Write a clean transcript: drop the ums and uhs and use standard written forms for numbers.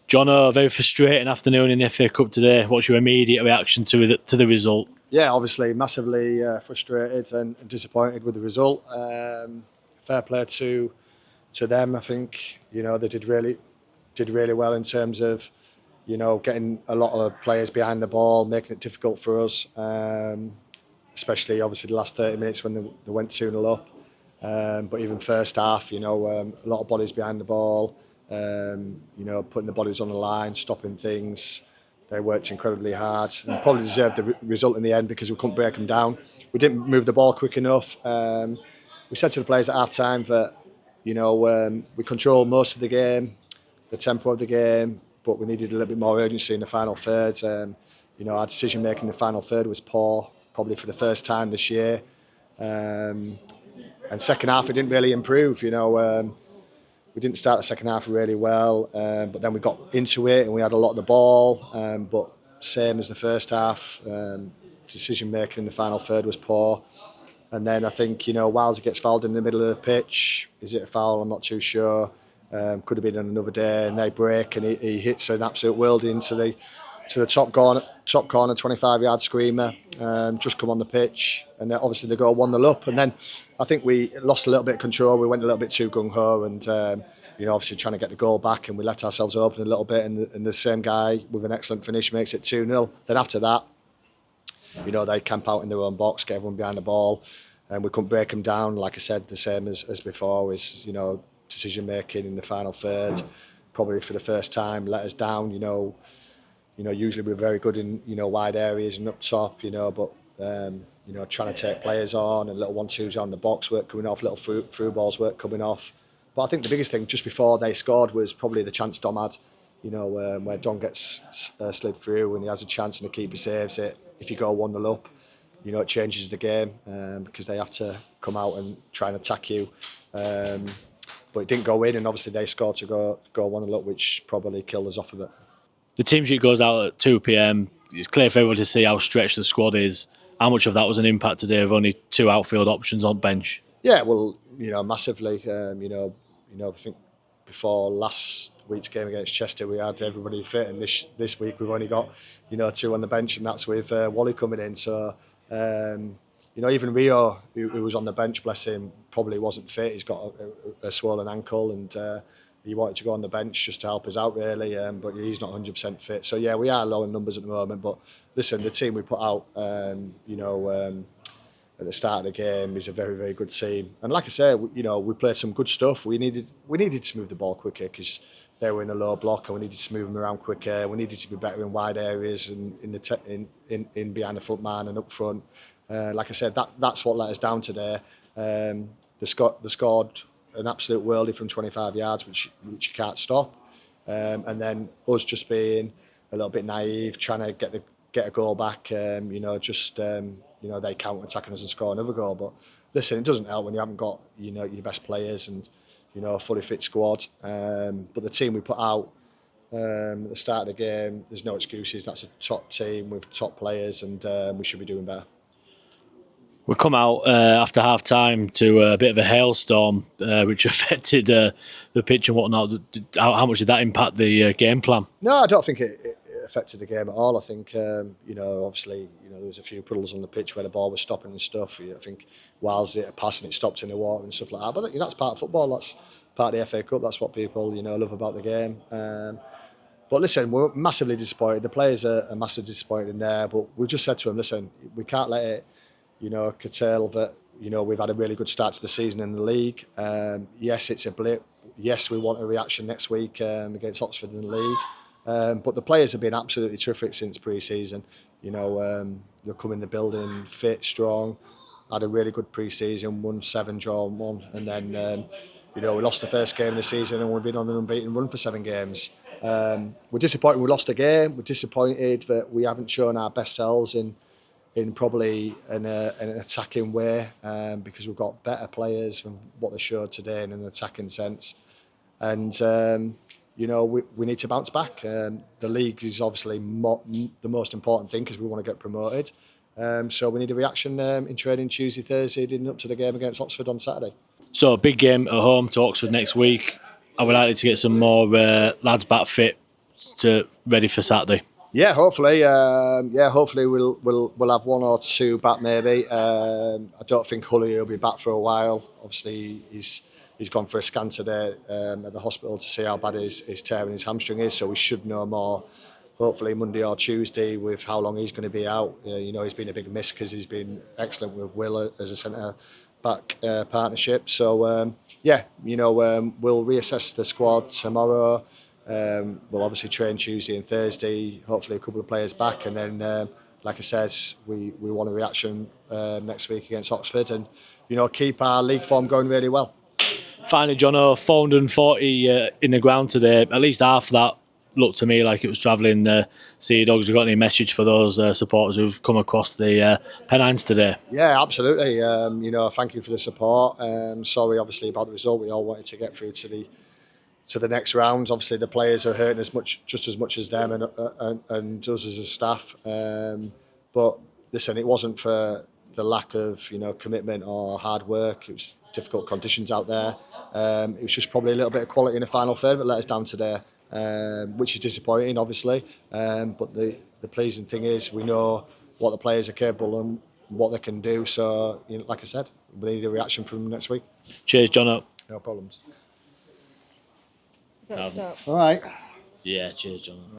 Jono, a very frustrating afternoon in the FA Cup today. What's your immediate reaction to the result? Yeah, obviously massively frustrated and disappointed with the result. Fair play to them. I think they did really well in terms of getting a lot of players behind the ball, making it difficult for us. Especially obviously the last 30 minutes when they went 2-0 up. But even first half, a lot of bodies behind the ball. Putting the bodies on the line, stopping things. They worked incredibly hard and probably deserved the result in the end because we couldn't break them down. We didn't move the ball quick enough. We said to the players at half time that we control most of the game, the tempo of the game, but we needed a little bit more urgency in the final third. Our decision making in the final third was poor, probably for the first time this year. And second half, it didn't really improve. We didn't start the second half really well, but then we got into it and we had a lot of the ball. But same as the first half, decision making in the final third was poor. And then I think Wilesy gets fouled in the middle of the pitch. Is it a foul? I'm not too sure. Could have been on another day. And they break and he hits an absolute worldie into the top corner, 25-yard screamer. Just come on the pitch, and then obviously the goal 1-0 up. And then I think we lost a little bit of control. We went a little bit too gung ho, and obviously trying to get the goal back, and we left ourselves open a little bit. And the same guy with an excellent finish makes it 2-0. Then after that, they camp out in their own box, get everyone behind the ball, and we couldn't break them down. Like I said, the same as before. Is decision making in the final third, probably for the first time, let us down. Usually we're very good in wide areas and up top, but trying to take players on and little 1-2s on the box work coming off, little through balls work coming off. But I think the biggest thing just before they scored was probably the chance Dom had, where Dom gets slid through and he has a chance and the keeper saves it. If you go 1-0 up, it changes the game because they have to come out and try and attack you. But it didn't go in, and obviously they scored to go 1-0 up, which probably killed us off of it. The team sheet goes out at 2 p.m. It's clear for everyone to see how stretched the squad is. How much of that was an impact today with only 2 outfield options on bench? Yeah, well, massively. I think before last week's game against Chester, we had everybody fit, and this week we've only got 2 on the bench, and that's with Wally coming in. So even Rio, who was on the bench, bless him, probably wasn't fit. He's got a swollen ankle, and he wanted to go on the bench just to help us out, really, but he's not 100% fit. So yeah, we are low in numbers at the moment. But listen, the team we put out, at the start of the game is a very, very good team. And like I say, we played some good stuff. We needed to move the ball quicker because they were in a low block, and we needed to move them around quicker. We needed to be better in wide areas and in behind the front man and up front. Like I said, that's what let us down today. They scored an absolute worldie from 25 yards, which you can't stop. And then us just being a little bit naive, trying to get a goal back. They counter attacking us and score another goal. But listen, it doesn't help when you haven't got your best players and a fully fit squad. But the team we put out at the start of the game, there's no excuses. That's a top team with top players, and we should be doing better. We come out after half time to a bit of a hailstorm, which affected the pitch and whatnot. How much did that impact the game plan? No, I don't think it affected the game at all. I think obviously there was a few puddles on the pitch where the ball was stopping and stuff. I think whilst it passed and it stopped in the water and stuff like that. But that's part of football. That's part of the FA Cup. That's what people love about the game. But listen, we're massively disappointed. The players are massively disappointed in there. But we've just said to them, listen, we can't let it curtail that. We've had a really good start to the season in the league. Yes, it's a blip. Yes, we want a reaction next week against Oxford in the league. But the players have been absolutely terrific since pre-season. They'll come in the building fit, strong. Had a really good pre-season, won 7, draw 1, and then we lost the first game of the season, and we've been on an unbeaten run for 7 games. We're disappointed we lost a game. We're disappointed that we haven't shown our best selves in probably an attacking way, because we've got better players from what they showed today in an attacking sense. And we need to bounce back. The league is obviously the most important thing because we want to get promoted. So we need a reaction in training Tuesday, Thursday, leading up to the game against Oxford on Saturday. So a big game at home to Oxford next week. Are we likely to get some more lads back fit to ready for Saturday? Yeah, hopefully. Hopefully we'll have one or two back maybe. I don't think Hully will be back for a while. Obviously, he's gone for a scan today at the hospital to see how bad his tear in his hamstring is. So we should know more. Hopefully Monday or Tuesday with how long he's going to be out. He's been a big miss because he's been excellent with Will as a centre back partnership. So we'll reassess the squad tomorrow. We'll obviously train Tuesday and Thursday. Hopefully a couple of players back, and then like I said, we want a reaction next week against Oxford, and keep our league form going really well. Finally, Jono, 440 in the ground today. At least half of that looked to me like it was travelling Sea Dogs. Have you got any message for those supporters who've come across the Pennines today? Yeah, absolutely. Thank you for the support. Sorry, obviously, about the result. We all wanted to get through to the next round. Obviously, the players are hurting just as much as them and us as a staff. But listen, it wasn't for the lack of commitment or hard work. It was difficult conditions out there. It was just probably a little bit of quality in the final third that let us down today, which is disappointing, obviously. But the pleasing thing is we know what the players are capable and what they can do. So, like I said, we need a reaction from them next week. Cheers, Jono. No problems. Stop. All right. Yeah, cheers, Jono.